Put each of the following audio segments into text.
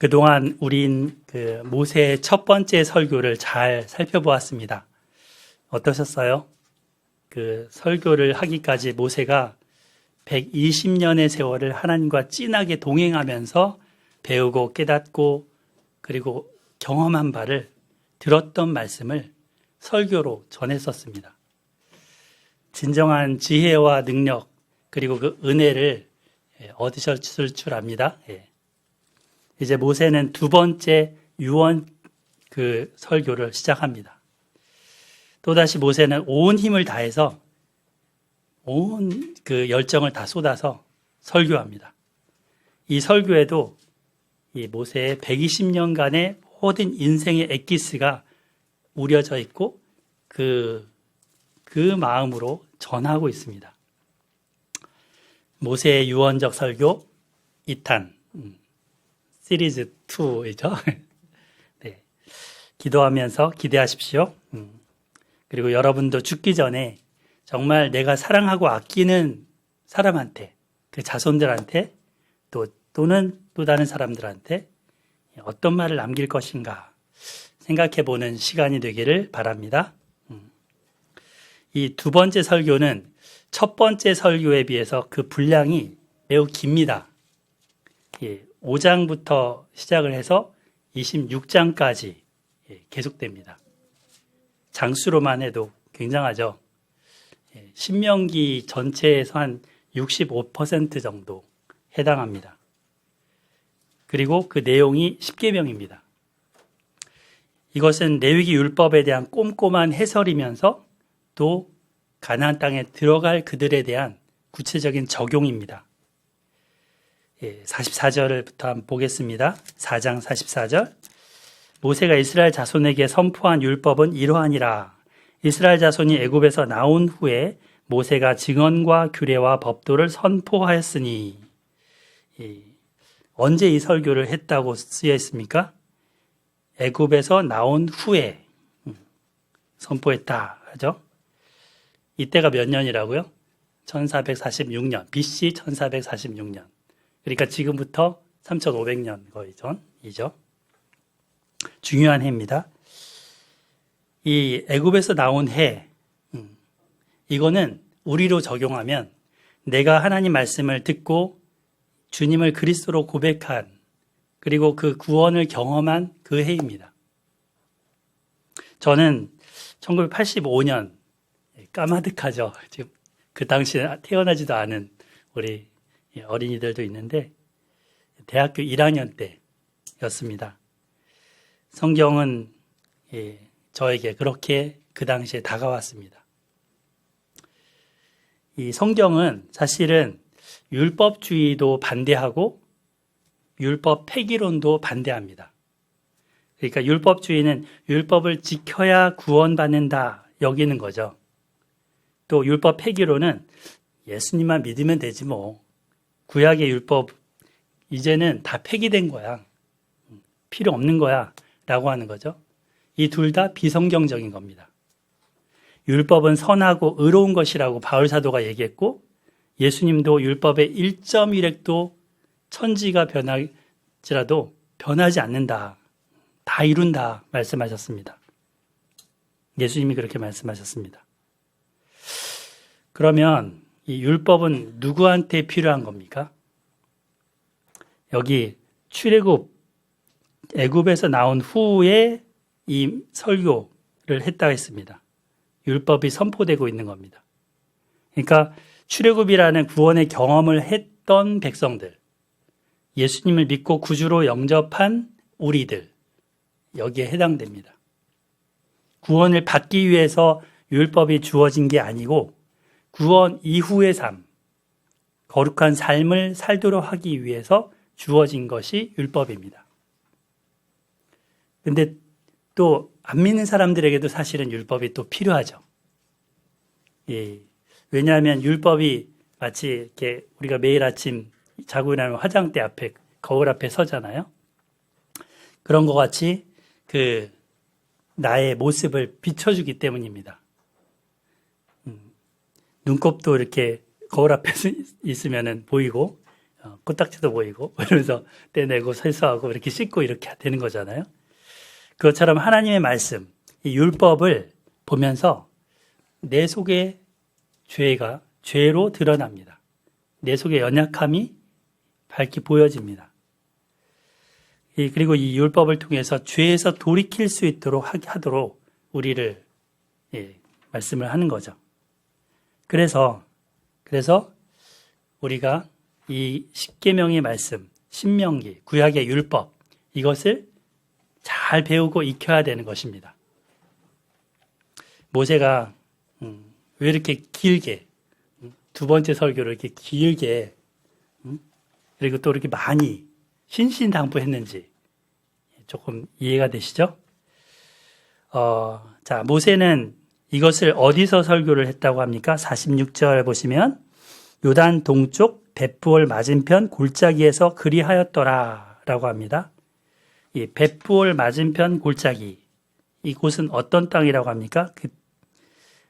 그동안 우린 모세의 첫 번째 설교를 잘 살펴보았습니다. 어떠셨어요? 설교를 하기까지 모세가 120년의 세월을 하나님과 진하게 동행하면서 배우고 깨닫고 그리고 경험한 바를 들었던 말씀을 설교로 전했었습니다. 진정한 지혜와 능력 그리고 그 은혜를 얻으셨을 줄 압니다. 이제 모세는 두 번째 유언 설교를 시작합니다. 또다시 모세는 온 힘을 다해서 온 열정을 다 쏟아서 설교합니다. 이 설교에도 이 모세의 120년간의 모든 인생의 엑기스가 우려져 있고 그 마음으로 전하고 있습니다. 모세의 유언적 설교 2탄 시리즈 2이죠. 네. 기도하면서 기대하십시오. 그리고 여러분도 죽기 전에 정말 내가 사랑하고 아끼는 사람한테, 그 자손들한테 또는 또 다른 사람들한테 어떤 말을 남길 것인가 생각해보는 시간이 되기를 바랍니다. 이 두 번째 설교는 첫 번째 설교에 비해서 그 분량이 매우 깁니다. 5장부터 시작을 해서 26장까지 계속됩니다. 장수로만 해도 굉장하죠. 신명기 전체에서 한 65% 정도 해당합니다. 그리고 그 내용이 십계명입니다. 이것은 레위기 율법에 대한 꼼꼼한 해설이면서 또 가나안 땅에 들어갈 그들에 대한 구체적인 적용입니다. 44절부터 한번 보겠습니다. 4장 44절. 모세가 이스라엘 자손에게 선포한 율법은 이러하니라. 이스라엘 자손이 애굽에서 나온 후에 모세가 증언과 규례와 법도를 선포하였으니. 언제 이 설교를 했다고 쓰여 있습니까? 애굽에서 나온 후에 선포했다 하죠. 이때가 몇 년이라고요? 1446년, BC 1446년. 그러니까 지금부터 3500년 거의 전이죠. 중요한 해입니다. 이 애굽에서 나온 해, 이거는 우리로 적용하면 내가 하나님 말씀을 듣고 주님을 그리스도로 고백한 그리고 그 구원을 경험한 그 해입니다. 저는 1985년 까마득하죠. 지금 그 당시에 태어나지도 않은 우리 어린이들도 있는데 대학교 1학년 때였습니다. 성경은 저에게 그렇게 그 당시에 다가왔습니다. 이 성경은 사실은 율법주의도 반대하고 율법 폐기론도 반대합니다. 그러니까 율법주의는 율법을 지켜야 구원받는다 여기는 거죠. 또 율법 폐기론은 예수님만 믿으면 되지 뭐. 구약의 율법 이제는 다 폐기된 거야. 필요 없는 거야 라고 하는 거죠. 이 둘 다 비성경적인 겁니다. 율법은 선하고 의로운 것이라고 바울 사도가 얘기했고 예수님도 율법의 1.1획도 천지가 변할지라도 변하지 않는다. 다 이룬다 말씀하셨습니다. 예수님이 그렇게 말씀하셨습니다. 그러면 이 율법은 누구한테 필요한 겁니까? 여기 출애굽 애굽에서 나온 후에 이 설교를 했다고 했습니다. 율법이 선포되고 있는 겁니다. 그러니까 출애굽이라는 구원의 경험을 했던 백성들, 예수님을 믿고 구주로 영접한 우리들, 여기에 해당됩니다. 구원을 받기 위해서 율법이 주어진 게 아니고 구원 이후의 삶, 거룩한 삶을 살도록 하기 위해서 주어진 것이 율법입니다. 근데 또 안 믿는 사람들에게도 사실은 율법이 또 필요하죠. 왜냐하면 율법이 마치 이렇게 우리가 매일 아침 자고 일어나면 화장대 앞에, 거울 앞에 서잖아요. 그런 것 같이 나의 모습을 비춰주기 때문입니다. 눈곱도 이렇게 거울 앞에 있으면 보이고, 코딱지도 보이고 이러면서 떼내고 세수하고 이렇게 씻고 이렇게 되는 거잖아요. 그것처럼 하나님의 말씀, 이 율법을 보면서 내 속에 죄로 드러납니다. 내 속에 연약함이 밝게 보여집니다. 그리고 이 율법을 통해서 죄에서 돌이킬 수 있도록 하도록 우리를 말씀을 하는 거죠. 그래서 우리가 이 십계명의 말씀, 신명기, 구약의 율법, 이것을 잘 배우고 익혀야 되는 것입니다. 모세가 왜 이렇게 길게, 두 번째 설교를 이렇게 길게, 그리고 또 이렇게 많이 신신당부했는지 조금 이해가 되시죠? 자, 모세는 이것을 어디서 설교를 했다고 합니까? 46절 보시면 요단 동쪽 벳부올 맞은편 골짜기에서 그리하였더라 라고 합니다. 이 벳부올 맞은편 골짜기, 이곳은 어떤 땅이라고 합니까?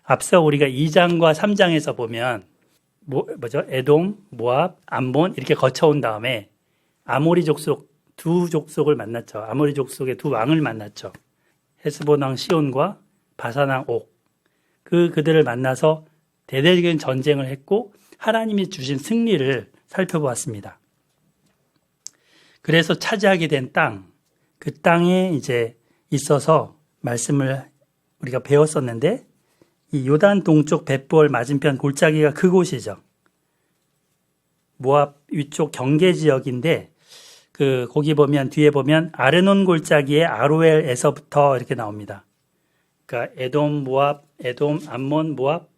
앞서 우리가 2장과 3장에서 보면 에돔, 모압, 암몬 이렇게 거쳐온 다음에 아모리 족속 두 족속을 만났죠. 아모리 족속의 두 왕을 만났죠. 헤스본 왕 시온과 바산 왕 옥. 그들을 만나서 대대적인 전쟁을 했고 하나님이 주신 승리를 살펴보았습니다. 그래서 차지하게 된 땅, 그 땅에 이제 있어서 말씀을 우리가 배웠었는데 이 요단 동쪽 벳부올 맞은편 골짜기가 그곳이죠. 모압 위쪽 경계 지역인데 거기 보면 뒤에 보면 아르논 골짜기의 아로엘에서부터 이렇게 나옵니다. 그러니까 에돔, 모압, 에돔, 암몬, 모압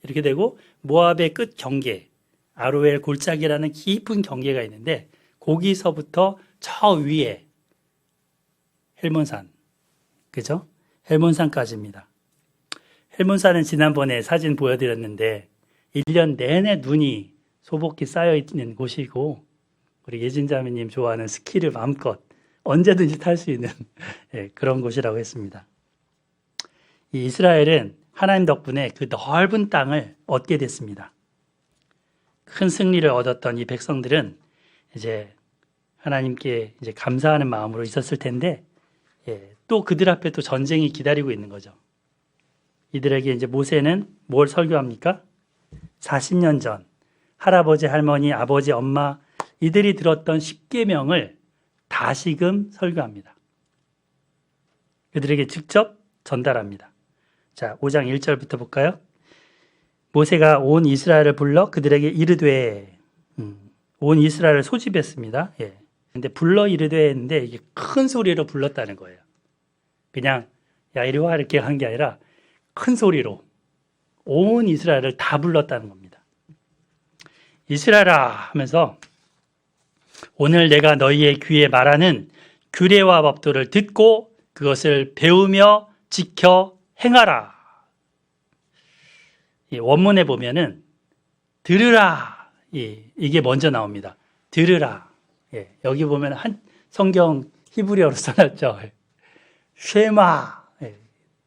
이렇게 되고 모압의 끝 경계 아로엘 골짜기라는 깊은 경계가 있는데 거기서부터 저 위에 헬몬산, 그죠? 헬몬산까지입니다. 헬몬산은 지난번에 사진 보여드렸는데 1년 내내 눈이 소복히 쌓여있는 곳이고 우리 예진자매님 좋아하는 스키를 마음껏 언제든지 탈 수 있는 그런 곳이라고 했습니다. 이 이스라엘은 하나님 덕분에 그 넓은 땅을 얻게 됐습니다. 큰 승리를 얻었던 이 백성들은 이제 하나님께 이제 감사하는 마음으로 있었을 텐데 또 그들 앞에 또 전쟁이 기다리고 있는 거죠. 이들에게 이제 모세는 뭘 설교합니까? 40년 전 할아버지, 할머니, 아버지, 엄마 이들이 들었던 십계명을 다시금 설교합니다. 그들에게 직접 전달합니다. 자, 5장 1절부터 볼까요? 모세가 온 이스라엘을 불러 그들에게 이르되, 온 이스라엘을 소집했습니다. 근데 불러 이르되 했는데 이게 큰 소리로 불렀다는 거예요. 그냥 야 이리 와 이렇게 한 게 아니라 큰 소리로 온 이스라엘을 다 불렀다는 겁니다. 이스라엘아 하면서 오늘 내가 너희의 귀에 말하는 규례와 법도를 듣고 그것을 배우며 지켜 행하라. 원문에 보면은 들으라 이게 먼저 나옵니다. 들으라. 여기 보면 한 성경 히브리어로 써놨죠. 쉐마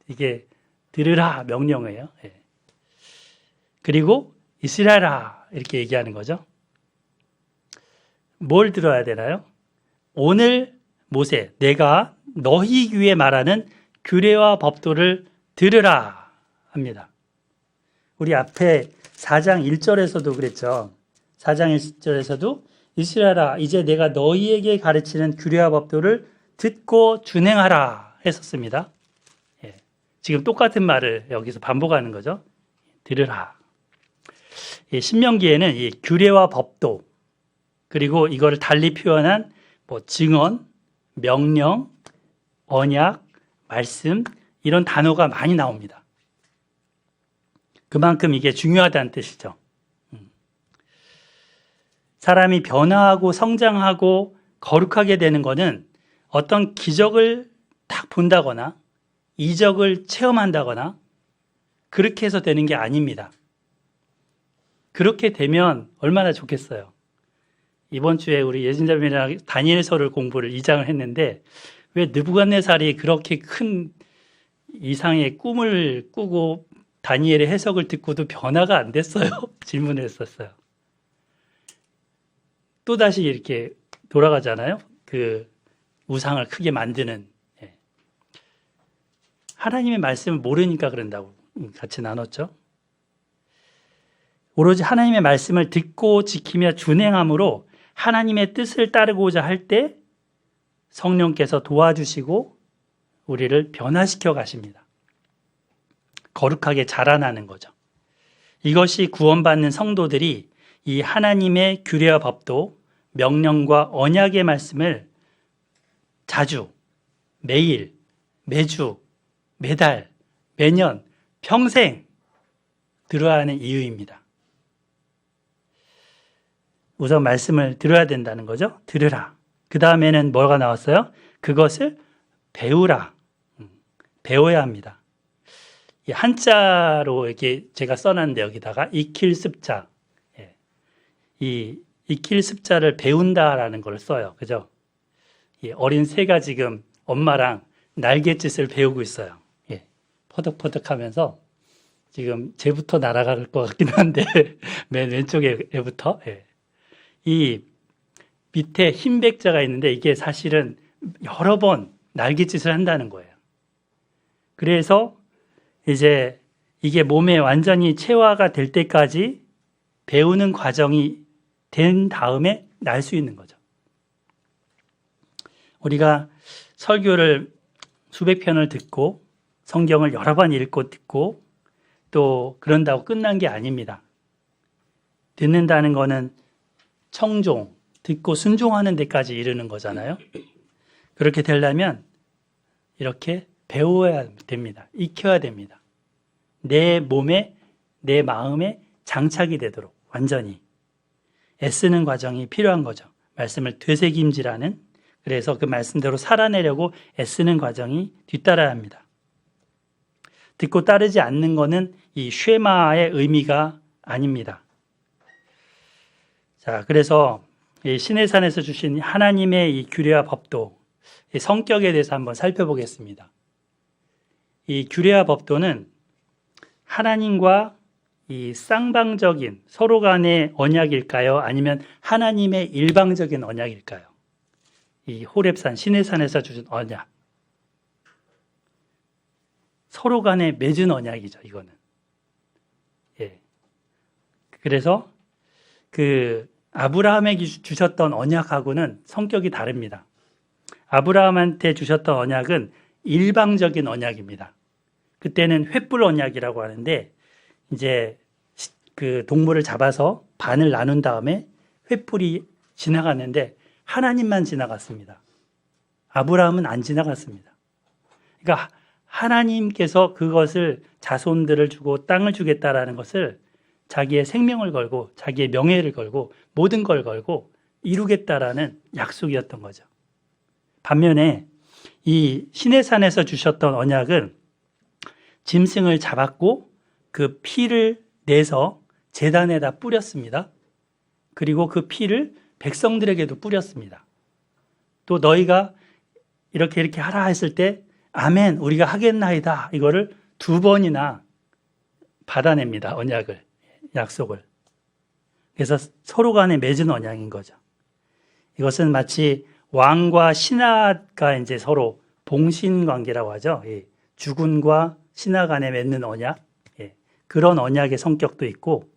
이게 들으라 명령이에요. 그리고 이스라엘아 이렇게 얘기하는 거죠. 뭘 들어야 되나요? 오늘 모세 내가 너희 귀에 말하는 규례와 법도를 들으라 합니다. 우리 앞에 4장 1절에서도 그랬죠. 4장 1절에서도 이스라엘아 이제 내가 너희에게 가르치는 규례와 법도를 듣고 준행하라 했었습니다. 지금 똑같은 말을 여기서 반복하는 거죠. 들으라. 신명기에는 이 규례와 법도 그리고 이거를 달리 표현한 증언, 명령, 언약, 말씀 이런 단어가 많이 나옵니다. 그만큼 이게 중요하다는 뜻이죠. 사람이 변화하고 성장하고 거룩하게 되는 것은 어떤 기적을 딱 본다거나 이적을 체험한다거나 그렇게 해서 되는 게 아닙니다. 그렇게 되면 얼마나 좋겠어요. 이번 주에 우리 예진자매랑 다니엘서를 공부를 2장을 했는데 왜 느부갓네살이 그렇게 큰 이상의 꿈을 꾸고 다니엘의 해석을 듣고도 변화가 안 됐어요? 질문을 했었어요. 또다시 이렇게 돌아가잖아요. 그 우상을 크게 만드는. 예. 하나님의 말씀을 모르니까 그런다고 같이 나눴죠. 오로지 하나님의 말씀을 듣고 지키며 준행함으로 하나님의 뜻을 따르고자 할 때 성령께서 도와주시고 우리를 변화시켜 가십니다. 거룩하게 자라나는 거죠. 이것이 구원받는 성도들이 이 하나님의 규례와 법도, 명령과 언약의 말씀을 자주, 매일, 매주, 매달, 매년, 평생 들어야 하는 이유입니다. 우선 말씀을 들어야 된다는 거죠. 들으라. 그 다음에는 뭐가 나왔어요? 그것을 배우라. 배워야 합니다. 이 한자로 이렇게 제가 써놨는데 여기다가 익힐 습자. 이 익힐 습자를 배운다라는 걸 써요. 그죠? 이 어린 새가 지금 엄마랑 날갯짓을 배우고 있어요. 퍼덕퍼덕 하면서 지금 쟤부터 날아갈 것 같긴 한데 맨 왼쪽에 애부터. 이 밑에 흰 백자가 있는데 이게 사실은 여러 번 날갯짓을 한다는 거예요. 그래서 이제 이게 몸에 완전히 체화가 될 때까지 배우는 과정이 된 다음에 날 수 있는 거죠. 우리가 설교를 수백 편을 듣고 성경을 여러 번 읽고 듣고 또 그런다고 끝난 게 아닙니다. 듣는다는 거는 청종, 듣고 순종하는 데까지 이르는 거잖아요. 그렇게 되려면 이렇게 배워야 됩니다. 익혀야 됩니다. 내 몸에, 내 마음에 장착이 되도록 완전히 애쓰는 과정이 필요한 거죠. 말씀을 되새김질하는, 그래서 그 말씀대로 살아내려고 애쓰는 과정이 뒤따라야 합니다. 듣고 따르지 않는 것은 이 쉐마의 의미가 아닙니다. 자, 그래서 이 시내산에서 주신 하나님의 이 규례와 법도, 이 성격에 대해서 한번 살펴보겠습니다. 이 규례와 법도는 하나님과 이 쌍방적인 서로 간의 언약일까요? 아니면 하나님의 일방적인 언약일까요? 이 호렙산, 시내산에서 주신 언약. 서로 간에 맺은 언약이죠, 이거는. 그래서 그 아브라함에게 주셨던 언약하고는 성격이 다릅니다. 아브라함한테 주셨던 언약은 일방적인 언약입니다. 그때는 횃불 언약이라고 하는데 이제 그 동물을 잡아서 반을 나눈 다음에 횃불이 지나갔는데 하나님만 지나갔습니다. 아브라함은 안 지나갔습니다. 그러니까 하나님께서 그것을 자손들을 주고 땅을 주겠다라는 것을 자기의 생명을 걸고 자기의 명예를 걸고 모든 걸 걸고 이루겠다라는 약속이었던 거죠. 반면에 이 시내산에서 주셨던 언약은 짐승을 잡았고 그 피를 내서 제단에다 뿌렸습니다. 그리고 그 피를 백성들에게도 뿌렸습니다. 또 너희가 이렇게 하라 했을 때 아멘 우리가 하겠나이다 이거를 2번이나 받아냅니다. 언약을, 약속을. 그래서 서로 간에 맺은 언약인 거죠. 이것은 마치 왕과 신하가 이제 서로 봉신 관계라고 하죠. 주군과 신하 간에 맺는 언약. 그런 언약의 성격도 있고,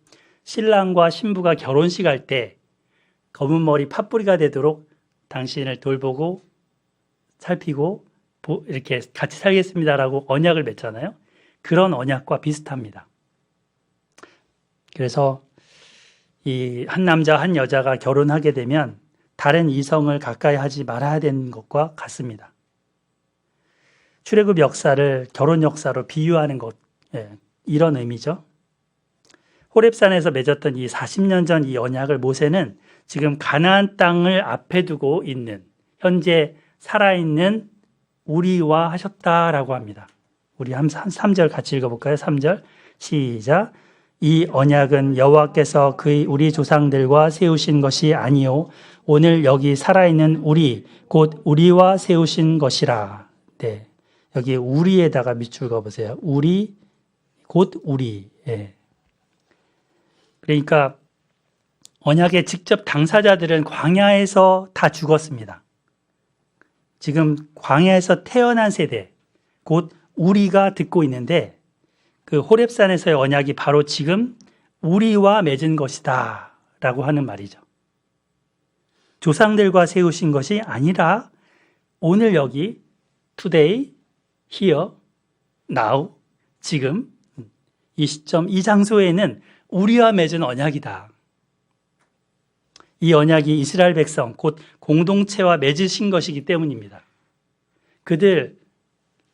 신랑과 신부가 결혼식 할 때 검은 머리 팥뿌리가 되도록 당신을 돌보고 살피고 이렇게 같이 살겠습니다라고 언약을 맺잖아요. 그런 언약과 비슷합니다. 그래서 이 한 남자 한 여자가 결혼하게 되면 다른 이성을 가까이 하지 말아야 되는 것과 같습니다. 출애굽 역사를 결혼 역사로 비유하는 것, 이런 의미죠. 호렙산에서 맺었던 이 40년 전 이 언약을 모세는 지금 가나안 땅을 앞에 두고 있는 현재 살아있는 우리와 하셨다라고 합니다. 우리 한 3절 같이 읽어볼까요? 3절 시작. 이 언약은 여호와께서 우리 조상들과 세우신 것이 아니요 오늘 여기 살아있는 우리 곧 우리와 세우신 것이라. 네, 여기 우리에다가 밑줄 그어보세요. 우리 곧 우리. 그러니까 언약의 직접 당사자들은 광야에서 다 죽었습니다. 지금 광야에서 태어난 세대, 곧 우리가 듣고 있는데 그 호렙산에서의 언약이 바로 지금 우리와 맺은 것이다 라고 하는 말이죠. 조상들과 세우신 것이 아니라 오늘 여기 today, here, now, 지금 이 시점, 이 장소에는 우리와 맺은 언약이다. 이 언약이 이스라엘 백성, 곧 공동체와 맺으신 것이기 때문입니다. 그들,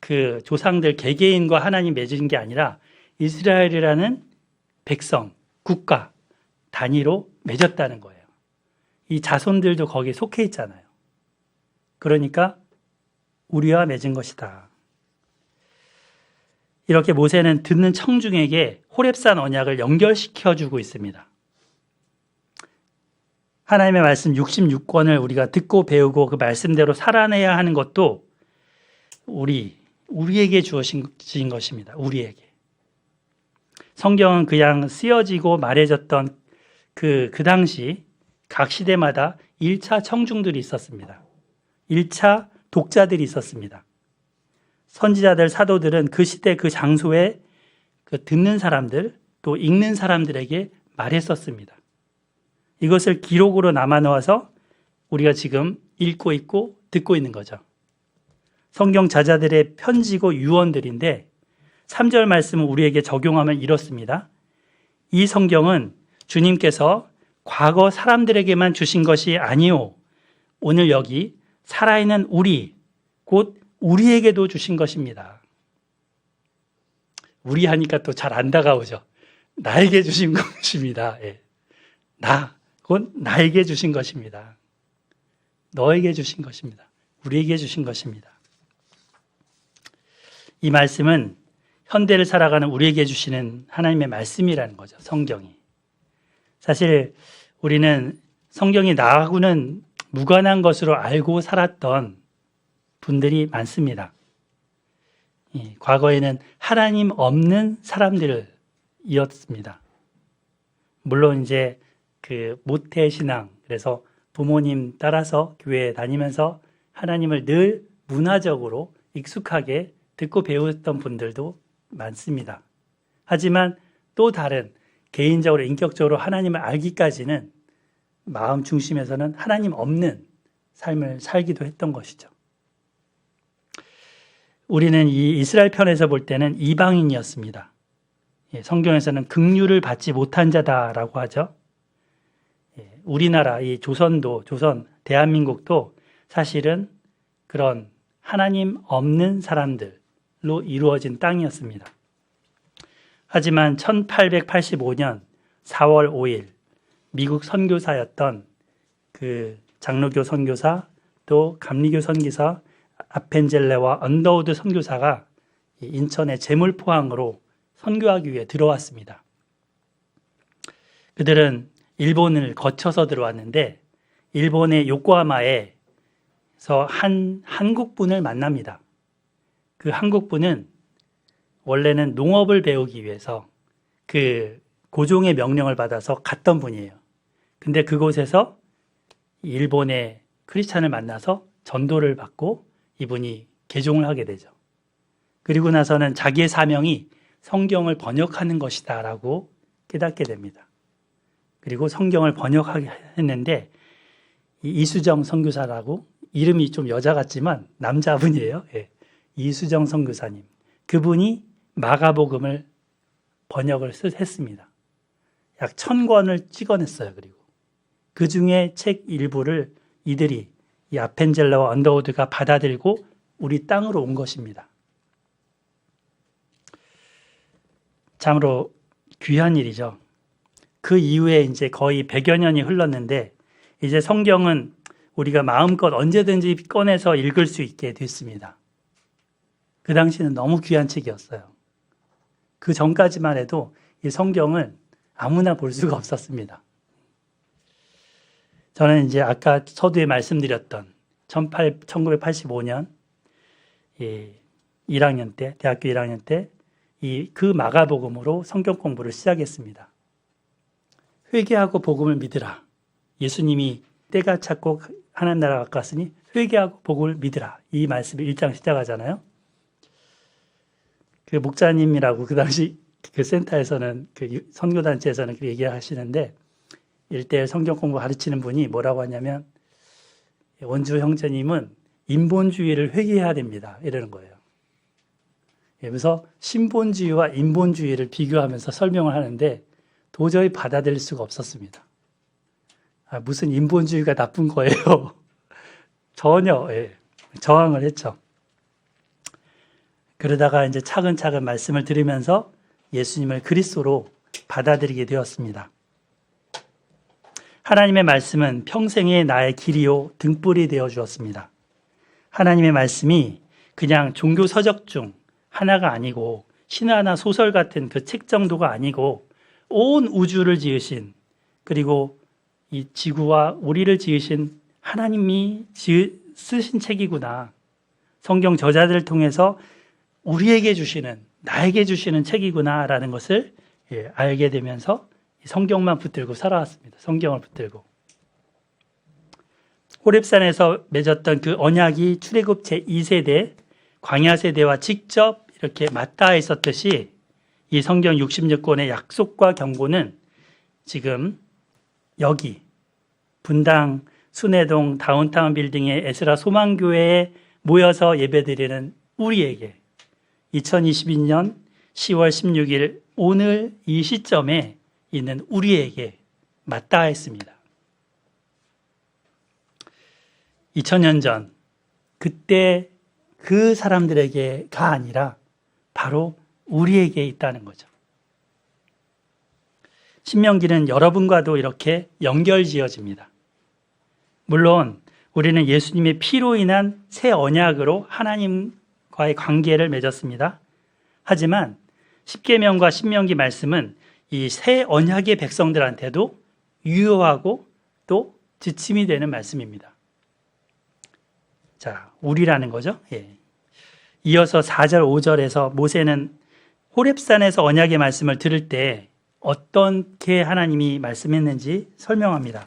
그 조상들 개개인과 하나님 맺은 게 아니라 이스라엘이라는 백성, 국가, 단위로 맺었다는 거예요. 이 자손들도 거기에 속해 있잖아요. 그러니까 우리와 맺은 것이다. 이렇게 모세는 듣는 청중에게 호렙산 언약을 연결시켜주고 있습니다. 하나님의 말씀 66권을 우리가 듣고 배우고 그 말씀대로 살아내야 하는 것도 우리에게 주어진 것입니다. 우리에게. 성경은 그냥 쓰여지고 말해졌던 그 당시 각 시대마다 1차 청중들이 있었습니다. 1차 독자들이 있었습니다. 선지자들, 사도들은 그 시대 그 장소에 그 듣는 사람들 또 읽는 사람들에게 말했었습니다. 이것을 기록으로 남아놓아서 우리가 지금 읽고 있고 듣고 있는 거죠. 성경 저자들의 편지고 유언들인데 3절 말씀을 우리에게 적용하면 이렇습니다. 이 성경은 주님께서 과거 사람들에게만 주신 것이 아니오. 오늘 여기 살아있는 우리, 곧 우리에게도 주신 것입니다. 우리 하니까 또 잘 안 다가오죠. 나에게 주신 것입니다. 예. 곧 나에게 주신 것입니다. 너에게 주신 것입니다. 우리에게 주신 것입니다. 이 말씀은 현대를 살아가는 우리에게 주시는 하나님의 말씀이라는 거죠. 성경이. 사실 우리는 성경이 나하고는 무관한 것으로 알고 살았던 분들이 많습니다. 과거에는 하나님 없는 사람들이었습니다. 물론 이제 그 모태신앙, 그래서 부모님 따라서 교회에 다니면서 하나님을 늘 문화적으로 익숙하게 듣고 배웠던 분들도 많습니다. 하지만 또 다른 개인적으로 인격적으로 하나님을 알기까지는 마음 중심에서는 하나님 없는 삶을 살기도 했던 것이죠. 우리는 이 이스라엘 편에서 볼 때는 이방인이었습니다. 성경에서는 긍휼을 받지 못한 자다라고 하죠. 우리나라 이 조선, 대한민국도 사실은 그런 하나님 없는 사람들로 이루어진 땅이었습니다. 하지만 1885년 4월 5일 미국 선교사였던 그 장로교 선교사 또 감리교 선교사 아펜젤레와 언더우드 선교사가 인천의 제물포항으로 선교하기 위해 들어왔습니다. 그들은 일본을 거쳐서 들어왔는데 일본의 요코하마에서 한 한국분을 만납니다. 그 한국분은 원래는 농업을 배우기 위해서 그 고종의 명령을 받아서 갔던 분이에요. 근데 그곳에서 일본의 크리스찬을 만나서 전도를 받고 이분이 개종을 하게 되죠. 그리고 나서는 자기의 사명이 성경을 번역하는 것이다 라고 깨닫게 됩니다. 그리고 성경을 번역하게 했는데 이수정 선교사라고 이름이 좀 여자 같지만 남자분이에요. 예. 이수정 선교사님. 그분이 마가복음을 번역을 했습니다. 약 1000권을 찍어냈어요. 그리고 그 중에 책 일부를 이들이 이 아펜젤러와 언더우드가 받아들이고 우리 땅으로 온 것입니다. 참으로 귀한 일이죠. 그 이후에 이제 거의 100여 년이 흘렀는데 이제 성경은 우리가 마음껏 언제든지 꺼내서 읽을 수 있게 됐습니다. 그 당시는 너무 귀한 책이었어요. 그 전까지만 해도 이 성경을 아무나 볼 수가 없었습니다. 저는 이제 아까 서두에 말씀드렸던 1985년 1학년 때, 대학교 1학년 때 그 마가복음으로 성경 공부를 시작했습니다. 회개하고 복음을 믿으라. 예수님이 때가 찼고 하나님 나라가 가까웠으니 회개하고 복음을 믿으라. 이 말씀을 1장 시작하잖아요. 그 목사님이라고 그 당시 그 센터에서는 그 선교단체에서는 그 얘기하시는데 1대1 성경 공부 가르치는 분이 뭐라고 하냐면 원주 형제님은 인본주의를 회개해야 됩니다. 이러는 거예요. 그래서 신본주의와 인본주의를 비교하면서 설명을 하는데 도저히 받아들일 수가 없었습니다. 무슨 인본주의가 나쁜 거예요. 전혀 저항을 했죠. 그러다가 이제 차근차근 말씀을 들으면서 예수님을 그리스도로 받아들이게 되었습니다. 하나님의 말씀은 평생의 나의 길이요 등불이 되어 주었습니다. 하나님의 말씀이 그냥 종교 서적 중 하나가 아니고 신화나 소설 같은 그 책 정도가 아니고 온 우주를 지으신 그리고 이 지구와 우리를 지으신 하나님이 쓰신 책이구나. 성경 저자들을 통해서 우리에게 주시는 나에게 주시는 책이구나라는 것을 알게 되면서 성경만 붙들고 살아왔습니다. 성경을 붙들고. 호렙산에서 맺었던 그 언약이 출애굽 제2세대 광야 세대와 직접 이렇게 맞닿아 있었듯이 이 성경 66권의 약속과 경고는 지금 여기 분당 순회동 다운타운 빌딩의 에스라 소망교회에 모여서 예배드리는 우리에게 2022년 10월 16일 오늘 이 시점에 있는 우리에게 맞닿아 있습니다. 2000년 전 그때 그 사람들에게가 아니라 바로 우리에게 있다는 거죠. 신명기는 여러분과도 이렇게 연결지어집니다. 물론 우리는 예수님의 피로 인한 새 언약으로 하나님과의 관계를 맺었습니다. 하지만 십계명과 신명기 말씀은 이 새 언약의 백성들한테도 유효하고 또 지침이 되는 말씀입니다. 자, 우리라는 거죠. 이어서 4절, 5절에서 모세는 호렙산에서 언약의 말씀을 들을 때 어떻게 하나님이 말씀했는지 설명합니다.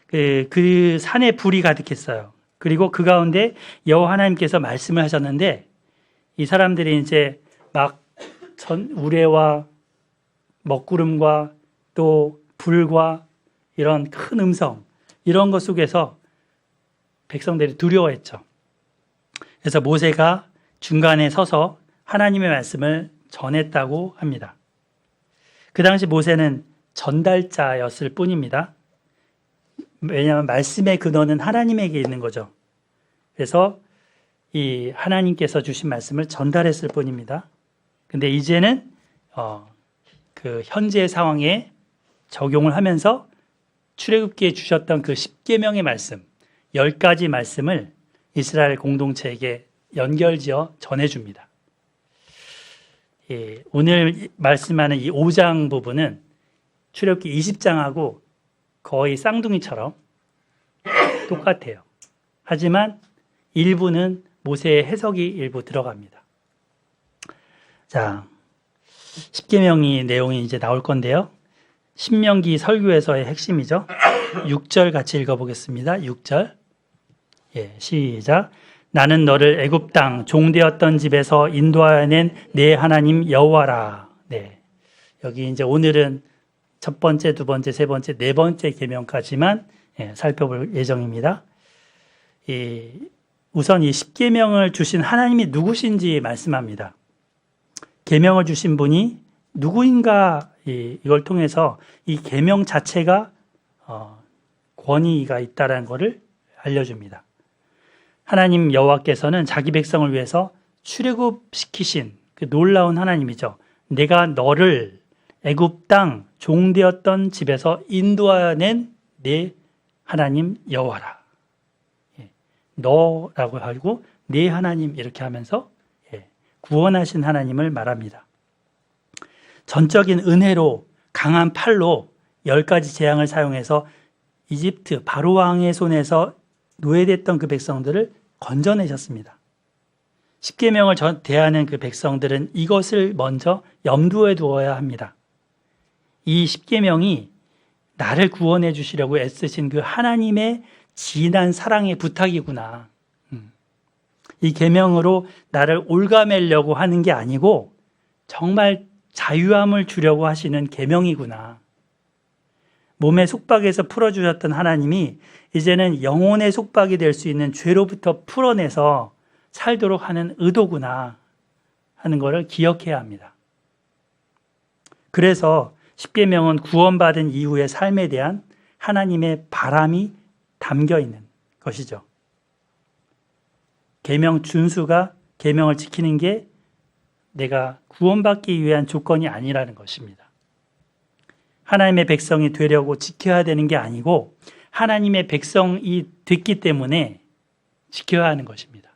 그 산에 불이 가득했어요. 그리고 그 가운데 여호와 하나님께서 말씀을 하셨는데 이 사람들이 이제 막 우레와 먹구름과 또 불과 이런 큰 음성 이런 것 속에서 백성들이 두려워했죠. 그래서 모세가 중간에 서서 하나님의 말씀을 전했다고 합니다. 그 당시 모세는 전달자였을 뿐입니다. 왜냐하면 말씀의 근원은 하나님에게 있는 거죠. 그래서 이 하나님께서 주신 말씀을 전달했을 뿐입니다. 근데 이제는 그 현재 상황에 적용을 하면서 출애굽기에 주셨던 그 10계명의 말씀, 10가지 말씀을 이스라엘 공동체에게 연결지어 전해줍니다. 오늘 말씀하는 이 5장 부분은 출애굽기 20장하고 거의 쌍둥이처럼 똑같아요. 하지만 일부는 모세의 해석이 일부 들어갑니다. 자, 십계명의 내용이 이제 나올 건데요. 신명기 설교에서의 핵심이죠. 6절 같이 읽어보겠습니다. 6절. 시작. 나는 너를 애굽 땅 종되었던 집에서 인도하여 낸 내 하나님 여호와라. 네. 여기 이제 오늘은 첫 번째, 두 번째, 세 번째, 네 번째 계명까지만 살펴볼 예정입니다. 우선 이 십계명을 주신 하나님이 누구신지 말씀합니다. 계명을 주신 분이 누구인가 이걸 통해서 이 계명 자체가 권위가 있다는 것을 알려줍니다. 하나님 여호와께서는 자기 백성을 위해서 출애굽시키신 그 놀라운 하나님이죠. 내가 너를 애굽 땅 종되었던 집에서 인도하여 낸 내 하나님 여호와라. 너라고 하고 내 하나님 이렇게 하면서 구원하신 하나님을 말합니다. 전적인 은혜로 강한 팔로 10가지 재앙을 사용해서 이집트 바로 왕의 손에서 노예됐던 그 백성들을 건져내셨습니다. 십계명을 대하는 그 백성들은 이것을 먼저 염두에 두어야 합니다. 이 십계명이 나를 구원해 주시려고 애쓰신 그 하나님의 진한 사랑의 부탁이구나. 이 계명으로 나를 올가매려고 하는 게 아니고 정말 자유함을 주려고 하시는 계명이구나. 몸의 속박에서 풀어주셨던 하나님이 이제는 영혼의 속박이 될 수 있는 죄로부터 풀어내서 살도록 하는 의도구나 하는 것을 기억해야 합니다. 그래서 십계명은 구원받은 이후의 삶에 대한 하나님의 바람이 담겨 있는 것이죠. 계명 준수가 계명을 지키는 게 내가 구원받기 위한 조건이 아니라는 것입니다. 하나님의 백성이 되려고 지켜야 되는 게 아니고 하나님의 백성이 됐기 때문에 지켜야 하는 것입니다.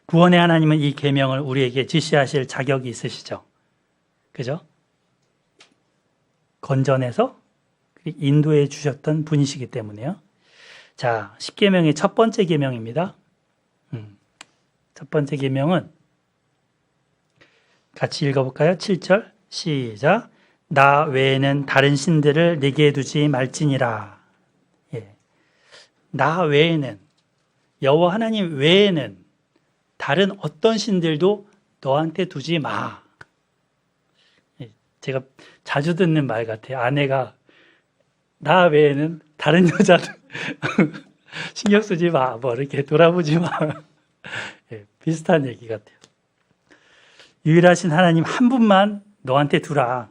구원의 하나님은 이 계명을 우리에게 지시하실 자격이 있으시죠. 그죠? 건전해서 인도해 주셨던 분이시기 때문에요. 자, 십계명의 첫 번째 계명입니다. 첫 번째 계명은 같이 읽어볼까요? 7절 시작. 나 외에는 다른 신들을 네게 두지 말지니라. 예. 나 외에는, 여호와 하나님 외에는 다른 어떤 신들도 너한테 두지 마. 예. 제가 자주 듣는 말 같아요. 아내가 나 외에는 다른 여자도 신경 쓰지 마. 뭐 이렇게 돌아보지 마. 예, 비슷한 얘기 같아요. 유일하신 하나님 한 분만 너한테 두라.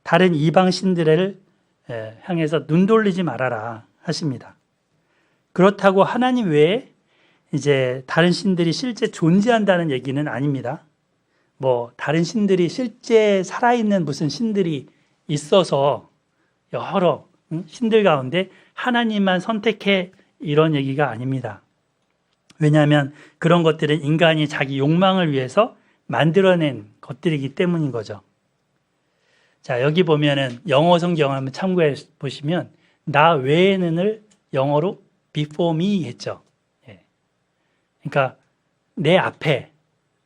다른 이방 신들을 향해서 눈 돌리지 말아라 하십니다. 그렇다고 하나님 외에 이제 다른 신들이 실제 존재한다는 얘기는 아닙니다. 뭐 다른 신들이 실제 살아있는 무슨 신들이 있어서 여러 신들 가운데 하나님만 선택해 이런 얘기가 아닙니다. 왜냐하면 그런 것들은 인간이 자기 욕망을 위해서 만들어낸 것들이기 때문인 거죠. 자, 여기 보면은 영어 성경 한번 참고해 보시면 나 외에는을 영어로 before me 했죠. 예. 그러니까 내 앞에,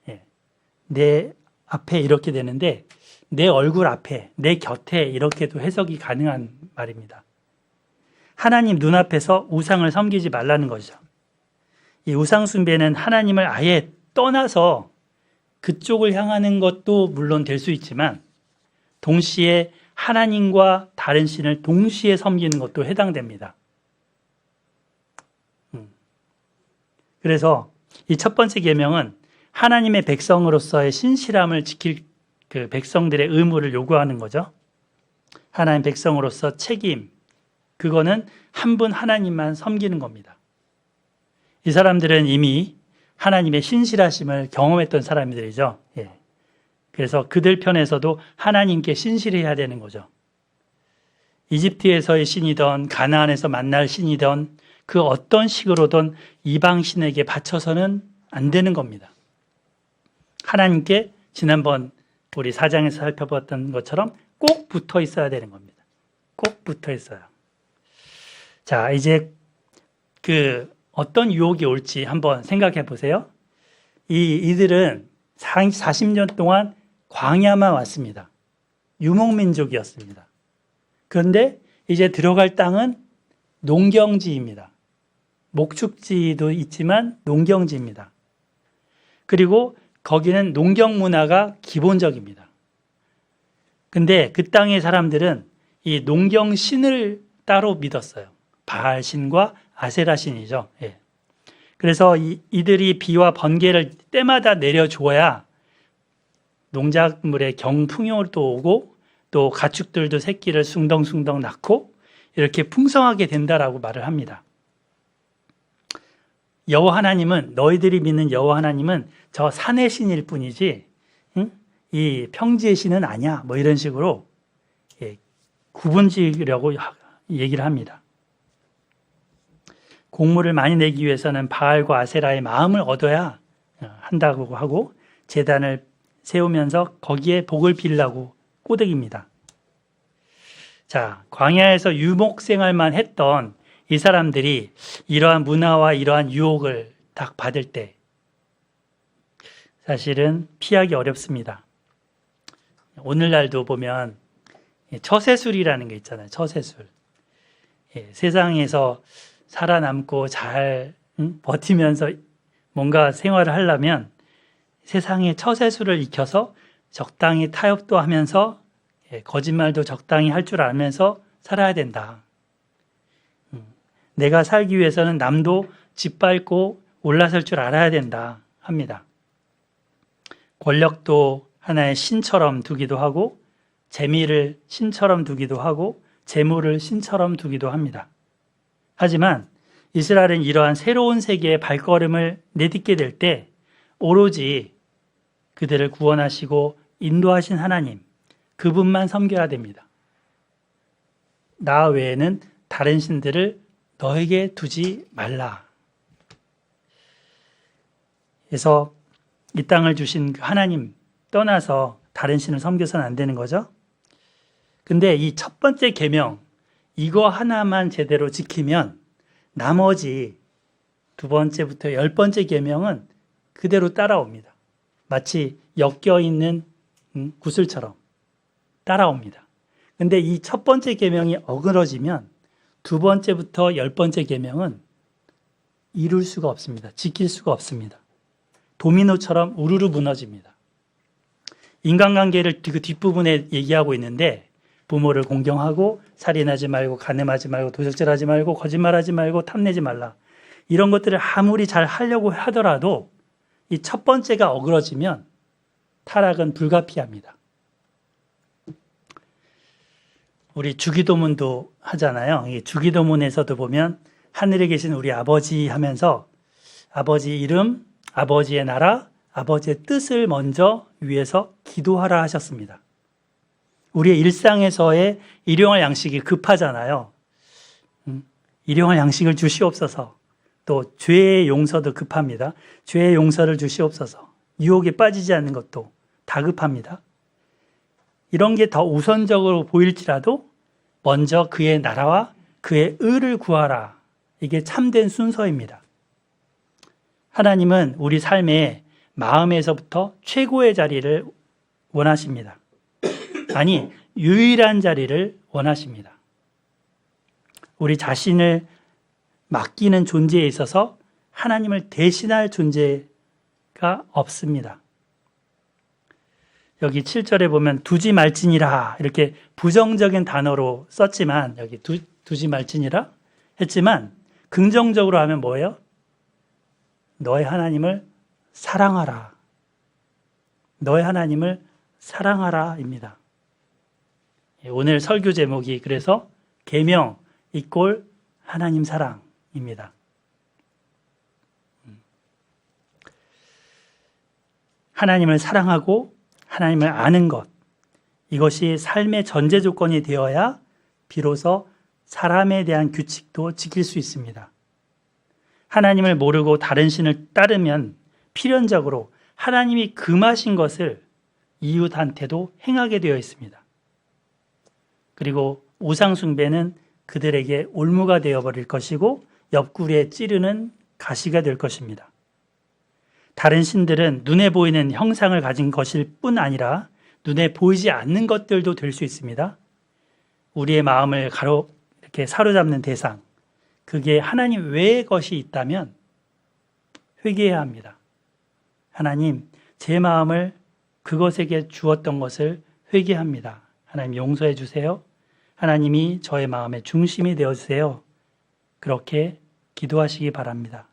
예. 내 앞에 이렇게 되는데 내 얼굴 앞에, 내 곁에 이렇게도 해석이 가능한 말입니다. 하나님 눈앞에서 우상을 섬기지 말라는 거죠. 이 우상 숭배는 하나님을 아예 떠나서 그쪽을 향하는 것도 물론 될 수 있지만 동시에 하나님과 다른 신을 동시에 섬기는 것도 해당됩니다. 그래서 이 첫 번째 계명은 하나님의 백성으로서의 신실함을 지킬 그 백성들의 의무를 요구하는 거죠. 하나님 백성으로서 책임, 그거는 한 분 하나님만 섬기는 겁니다. 이 사람들은 이미 하나님의 신실하심을 경험했던 사람들이죠. 예. 그래서 그들 편에서도 하나님께 신실해야 되는 거죠. 이집트에서의 신이든 가나안에서 만날 신이든 그 어떤 식으로든 이방 신에게 바쳐서는 안 되는 겁니다. 하나님께 지난번 우리 4장에서 살펴봤던 것처럼 꼭 붙어 있어야 되는 겁니다. 꼭 붙어 있어요. 자, 이제 그 어떤 유혹이 올지 한번 생각해 보세요. 이들은 40년 동안 광야만 왔습니다. 유목민족이었습니다. 그런데 이제 들어갈 땅은 농경지입니다. 목축지도 있지만 농경지입니다. 그리고 거기는 농경 문화가 기본적입니다. 근데 그 땅의 사람들은 이 농경 신을 따로 믿었어요. 바알 신과 아세라 신이죠. 예. 그래서 이들이 비와 번개를 때마다 내려줘야 농작물의 경풍요도 오고 또 가축들도 새끼를 숭덩숭덩 낳고 이렇게 풍성하게 된다라고 말을 합니다. 여호와 하나님은, 너희들이 믿는 여호와 하나님은 저 산의 신일 뿐이지 이 평지의 신은 아니야. 뭐 이런 식으로 구분지으려고 얘기를 합니다. 곡물을 많이 내기 위해서는 바알과 아세라의 마음을 얻어야 한다고 하고 제단을 세우면서 거기에 복을 빌라고 꼬드깁니다. 자, 광야에서 유목 생활만 했던 이 사람들이 이러한 문화와 이러한 유혹을 딱 받을 때 사실은 피하기 어렵습니다. 오늘날도 보면 처세술이라는 게 있잖아요. 처세술. 세상에서 살아남고 잘 버티면서 뭔가 생활을 하려면 세상의 처세술을 익혀서 적당히 타협도 하면서 거짓말도 적당히 할 줄 알면서 살아야 된다. 내가 살기 위해서는 남도 짓밟고 올라설 줄 알아야 된다 합니다. 권력도 하나의 신처럼 두기도 하고 재미를 신처럼 두기도 하고 재물을 신처럼 두기도 합니다. 하지만 이스라엘은 이러한 새로운 세계의 발걸음을 내딛게 될 때 오로지 그들을 구원하시고 인도하신 하나님, 그분만 섬겨야 됩니다. 나 외에는 다른 신들을 너에게 두지 말라. 그래서 이 땅을 주신 하나님 떠나서 다른 신을 섬겨서는 안 되는 거죠. 근데 이 첫 번째 계명, 이거 하나만 제대로 지키면 나머지 두 번째부터 10번째 계명은 그대로 따라옵니다. 마치 엮여있는 구슬처럼 따라옵니다. 근데 이 첫 번째 계명이 어그러지면 두 번째부터 10번째 계명은 이룰 수가 없습니다. 지킬 수가 없습니다. 도미노처럼 우르르 무너집니다. 인간관계를 그 뒷부분에 얘기하고 있는데 부모를 공경하고 살인하지 말고 간음하지 말고 도적질하지 말고 거짓말하지 말고 탐내지 말라. 이런 것들을 아무리 잘 하려고 하더라도 이 첫 번째가 어그러지면 타락은 불가피합니다. 우리 주기도문도 하잖아요. 이 주기도문에서도 보면 하늘에 계신 우리 아버지 하면서 아버지 이름, 아버지의 나라, 아버지의 뜻을 먼저 위해서 기도하라 하셨습니다. 우리의 일상에서의 일용할 양식이 급하잖아요. 일용할 양식을 주시옵소서. 또 죄의 용서도 급합니다. 죄의 용서를 주시옵소서. 유혹에 빠지지 않는 것도 다급합니다. 이런 게 더 우선적으로 보일지라도 먼저 그의 나라와 그의 의를 구하라. 이게 참된 순서입니다. 하나님은 우리 삶의 마음에서부터 최고의 자리를 원하십니다. 아니, 유일한 자리를 원하십니다. 우리 자신을 맡기는 존재에 있어서 하나님을 대신할 존재가 없습니다. 여기 7절에 보면 두지 말지니라 이렇게 부정적인 단어로 썼지만 여기 두지 말지니라 했지만 긍정적으로 하면 뭐예요? 너의 하나님을 사랑하라. 너의 하나님을 사랑하라입니다. 오늘 설교 제목이 그래서 계명 이꼴 하나님 사랑입니다. 하나님을 사랑하고 하나님을 아는 것, 이것이 삶의 전제 조건이 되어야 비로소 사람에 대한 규칙도 지킬 수 있습니다. 하나님을 모르고 다른 신을 따르면 필연적으로 하나님이 금하신 것을 이웃한테도 행하게 되어 있습니다. 그리고 우상숭배는 그들에게 올무가 되어버릴 것이고 옆구리에 찌르는 가시가 될 것입니다. 다른 신들은 눈에 보이는 형상을 가진 것일 뿐 아니라 눈에 보이지 않는 것들도 될 수 있습니다. 우리의 마음을 이렇게 사로잡는 대상, 그게 하나님 외의 것이 있다면 회개해야 합니다. 하나님, 제 마음을 그것에게 주었던 것을 회개합니다. 하나님 용서해 주세요. 하나님이 저의 마음의 중심이 되어주세요. 그렇게 기도하시기 바랍니다.